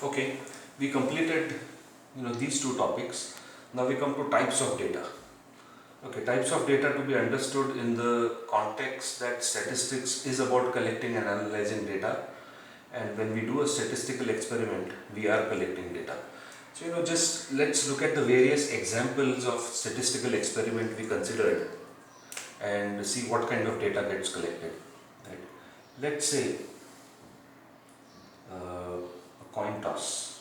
Okay, we completed these two topics. Now we come to types of data. Okay, types of data to be understood in the context that statistics is about collecting and analyzing data, and when we do a statistical experiment, we are collecting data. So just let's look at the various examples of statistical experiment we considered and see what kind of data gets collected. Right? Let's say a coin toss.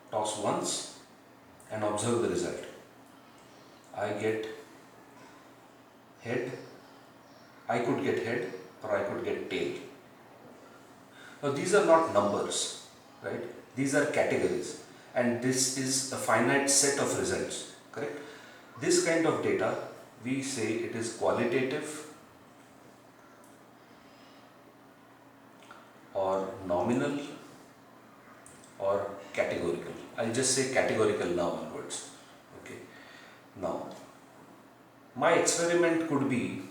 Toss once and observe the result. I get head, I could get head or I could get tail. Now these are not numbers, right? These are categories, and this is a finite set of results, correct? This kind of data, we say it is qualitative or nominal or categorical. I'll just say categorical now onwards. Okay. Now, my experiment could be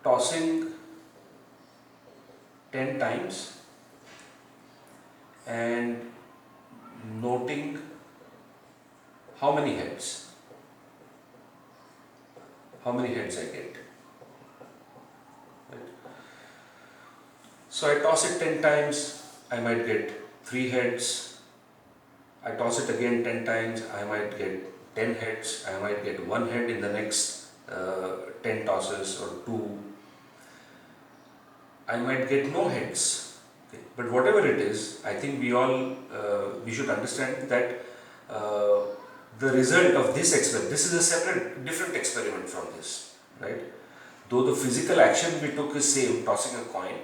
tossing 10 times and noting how many heads I get. Right? So I toss it 10 times, I might get 3 heads. I toss it again 10 times, I might get 10 heads, I might get 1 head in the next 10 tosses or 2. I might get no heads. Okay. But whatever it is, I think we should understand that the result of this experiment, this is a different experiment from this, right? Though the physical action we took is same, tossing a coin,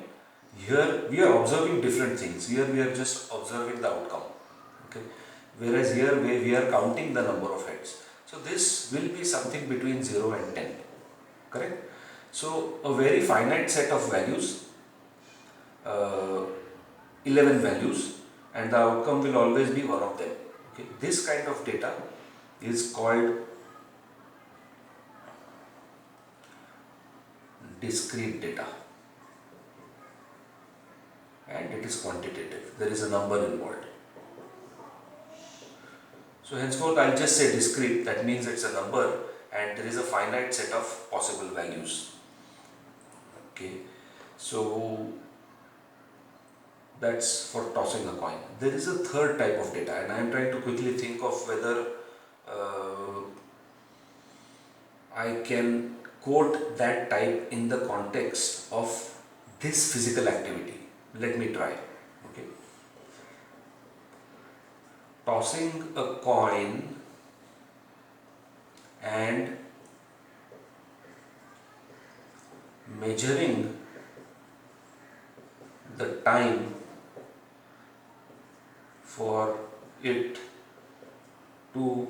here we are observing different things. Here we are just observing the outcome, okay? Whereas here we are counting the number of heads. So this will be something between 0 and 10, correct? So a very finite set of values, 11 values, and the outcome will always be one of them. Okay? This kind of data is called discrete data, and it is quantitative. There is a number involved. So henceforth I'll just say discrete, that means it's a number and there is a finite set of possible values. Okay, so that's for tossing a coin. There is a third type of data, and I am trying to quickly think of whether I can quote that type in the context of this physical activity. Let me try. Okay. Tossing a coin and measuring the time for it to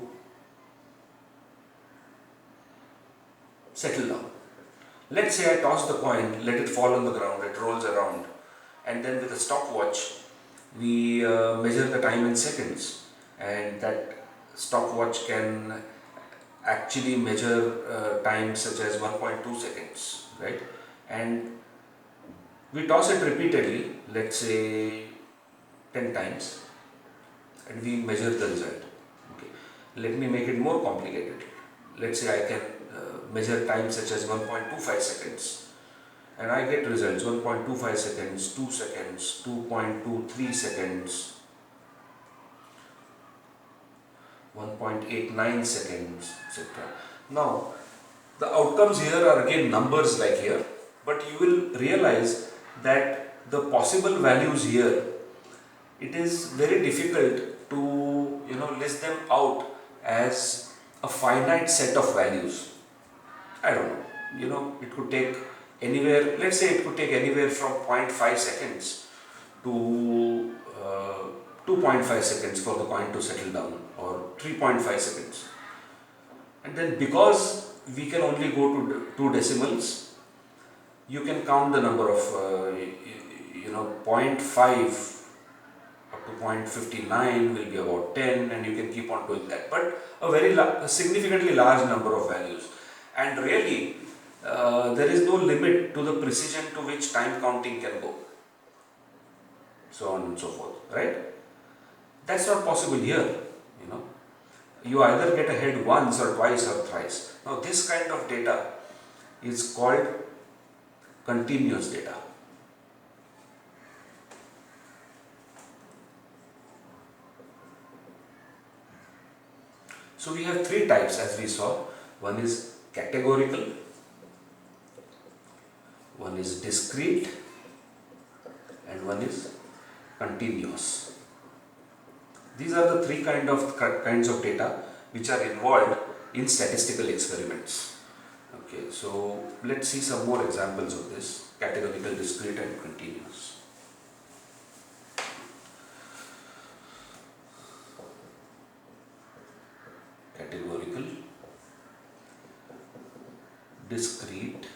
settle down. Let's say I toss the coin, let it fall on the ground, it rolls around, and then with a stopwatch we measure the time in seconds, and that stopwatch can actually measure time such as 1.2 seconds, right? And we toss it repeatedly, let's say 10 times, and we measure the result. Okay. Let me make it more complicated. Let's say I can measure time such as 1.25 seconds, and I get results 1.25 seconds, 2 seconds, 2.23 seconds, 1.89 seconds, etc. Now, the outcomes here are again numbers like here, but you will realize that the possible values here, it is very difficult to list them out as a finite set of values. I don't know, it could take anywhere, let's say it could take anywhere from 0.5 seconds to 2.5 seconds for the coin to settle down, or 3.5 seconds. And then because we can only go to 2 decimals, you can count the number of 0.5 up to 0.59 will be about 10, and you can keep on doing that. But a significantly large number of values. And really, there is no limit to the precision to which time counting can go, so on and so forth, right? That's not possible here, you know. You either get ahead once or twice or thrice. Now this kind of data is called continuous data. So we have three types as we saw. One is categorical, one is discrete, and one is continuous. These are the three kinds of data which are involved in statistical experiments. Okay, so let's see some more examples of this: categorical, discrete, and continuous. Categorical, discrete,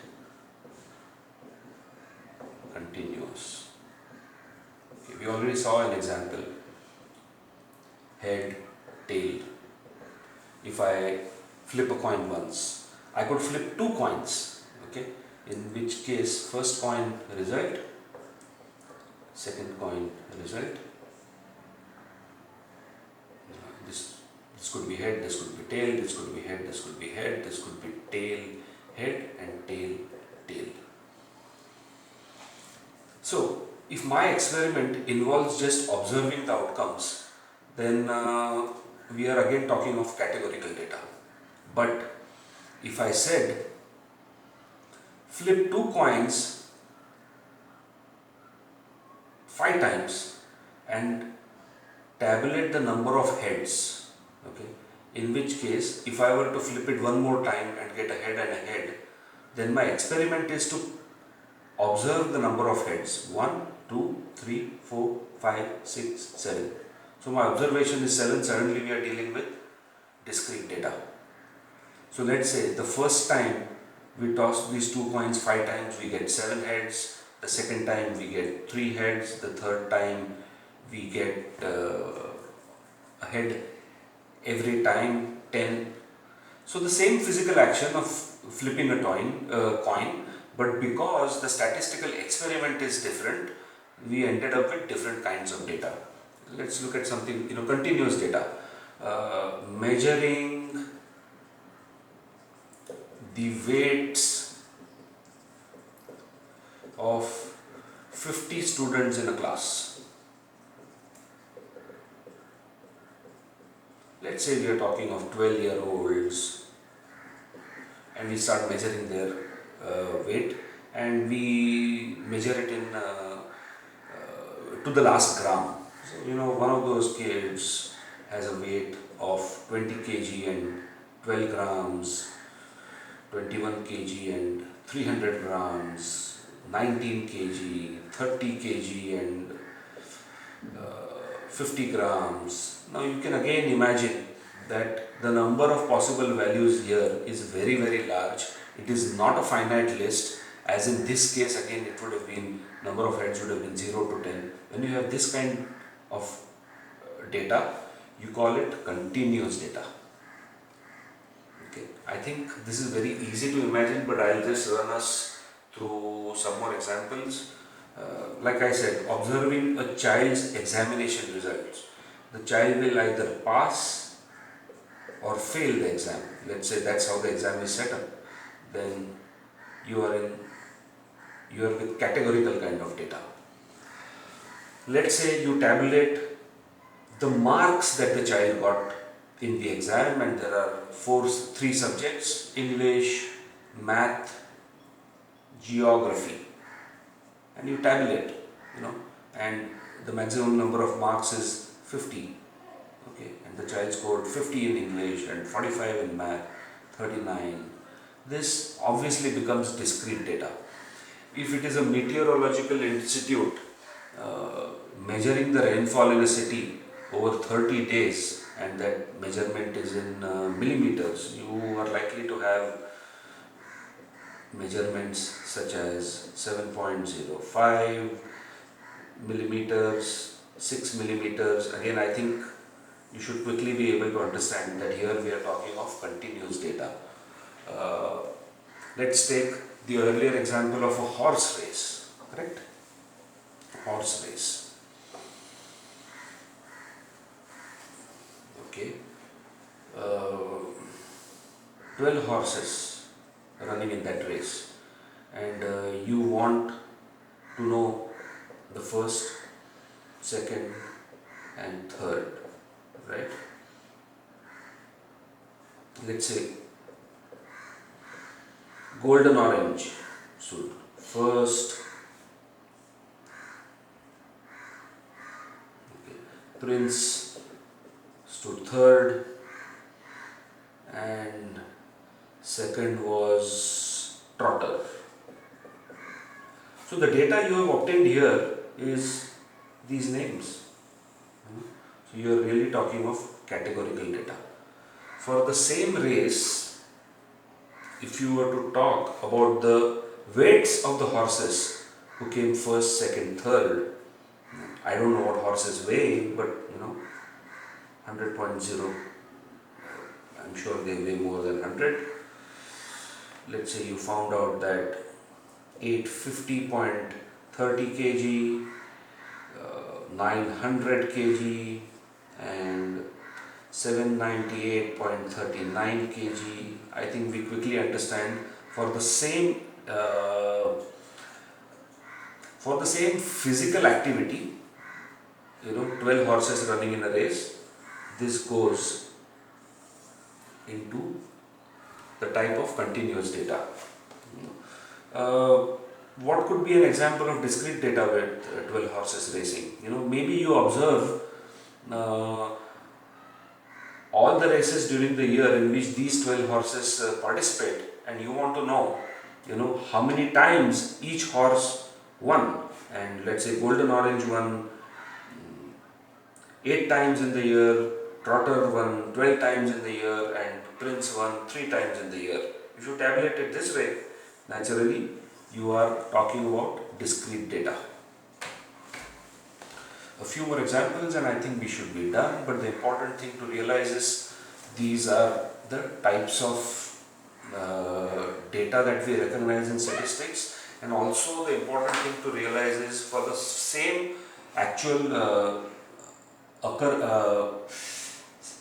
continuous. Okay, we already saw an example: head, tail. If I flip a coin once, I could flip two coins, okay, in which case first coin result, second coin result. This could be head, this could be tail, this could be head, this could be head, this could be tail, head, and tail, tail. So if my experiment involves just observing the outcomes, then we are again talking of categorical data. But if I said flip two coins 5 times and tabulate the number of heads, okay, in which case if I were to flip it one more time and get a head and a head, then my experiment is to observe the number of heads: 1, 2, 3, 4, 5, 6, 7. So my observation is 7. Suddenly we are dealing with discrete data. So let's say the first time we toss these two coins 5 times, we get 7 heads. The second time we get 3 heads. The third time we get a head. Every time 10. So the same physical action of flipping a coin, but because the statistical experiment is different, we ended up with different kinds of data. Let's look at something, continuous data. Measuring the weights of 50 students in a class. Let's say we are talking of 12-year-olds and we start measuring their weight, and we measure it in to the last gram. So, one of those kids has a weight of 20 kg and 12 grams, 21 kg and 300 grams, 19 kg, 30 kg and 50 grams. Now you can again imagine that the number of possible values here is very, very large. It is not a finite list, as in this case again it would have been, number of heads would have been 0 to 10. When you have this kind of data, you call it continuous data. Okay, I think this is very easy to imagine, but I'll just run us through some more examples. Like I said, observing a child's examination results. The child will either pass or fail the exam. Let's say that's how the exam is set up. Then you are with categorical kind of data. Let's say you tabulate the marks that the child got in the exam, and there are 3 subjects: English, Math, Geography, and you tabulate, and the maximum number of marks is 50. Okay, and the child scored 50 in English and 45 in Math, 39. This obviously becomes discrete data. If it is a meteorological institute measuring the rainfall in a city over 30 days, and that measurement is in millimeters, you are likely to have measurements such as 7.05 millimeters, 6 millimeters. Again, I think you should quickly be able to understand that here we are talking of continuous data. Let's take the earlier example of a horse race, correct? Horse race. Okay. Uh, 12 horses running in that race, and you want to know the first, second, and third, right? Let's say golden orange stood first, okay. Prince stood third, and second was trotter. So the data you have obtained here is these names. So you are really talking of categorical data. For the same race, if you were to talk about the weights of the horses who came first, second, third, I don't know what horses weigh, but 100.0, I'm sure they weigh more than 100. Let's say you found out that 850.30 kg, 900 kg, and 798.39 kg. I think we quickly understand for the same physical activity, 12 horses running in a race, this goes into the type of continuous data. What could be an example of discrete data with 12 horses racing? Maybe you observe all the races during the year in which these 12 horses participate, and you want to know, how many times each horse won. And let's say golden orange won 8 times in the year, trotter won 12 times in the year, and prince won 3 times in the year. If you tabulate it this way, naturally you are talking about discrete data. A few more examples and I think we should be done, but the important thing to realize is these are the types of data that we recognize in statistics, and also the important thing to realize is for the same actual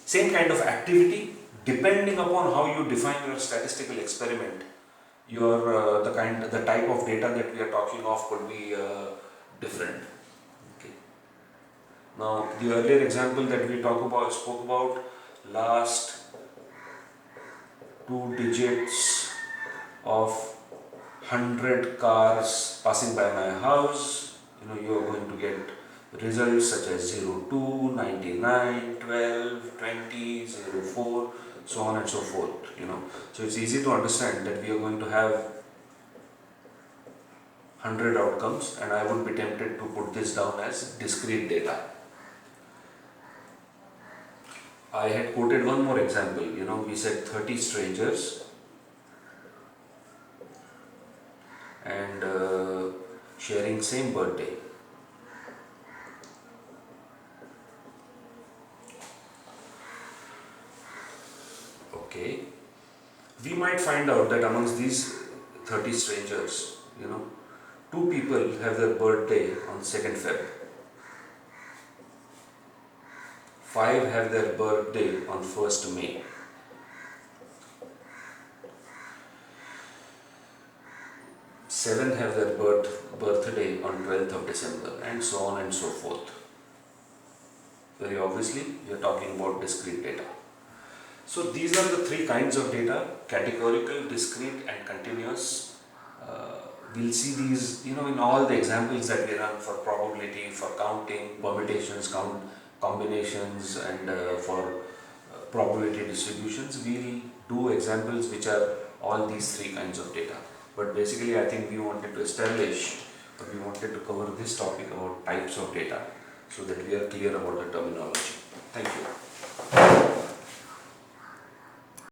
same kind of activity, depending upon how you define your statistical experiment, your the type of data that we are talking of could be different. Okay. Now, the earlier example that we spoke about, last 2 digits of 100 cars passing by my house, you are going to get results such as 02, 99, 12, 20, 04, so on and so forth. So it's easy to understand that we are going to have 100 outcomes, and I would be tempted to put this down as discrete data. I had quoted one more example, we said 30 strangers and sharing same birthday. Okay, we might find out that amongst these 30 strangers, 2 people have their birthday on 2nd Feb. 5 have their birthday on 1st May. 7 have their birthday on 12th of December, and so on and so forth. Very obviously, we are talking about discrete data. So these are the 3 kinds of data: categorical, discrete, and continuous. We'll see these, in all the examples that we run for probability, for counting, permutations, combinations, and for probability distributions. We'll do examples which are all these 3 kinds of data. But basically, I think we wanted to establish, or we wanted to cover this topic about types of data so that we are clear about the terminology. Thank you.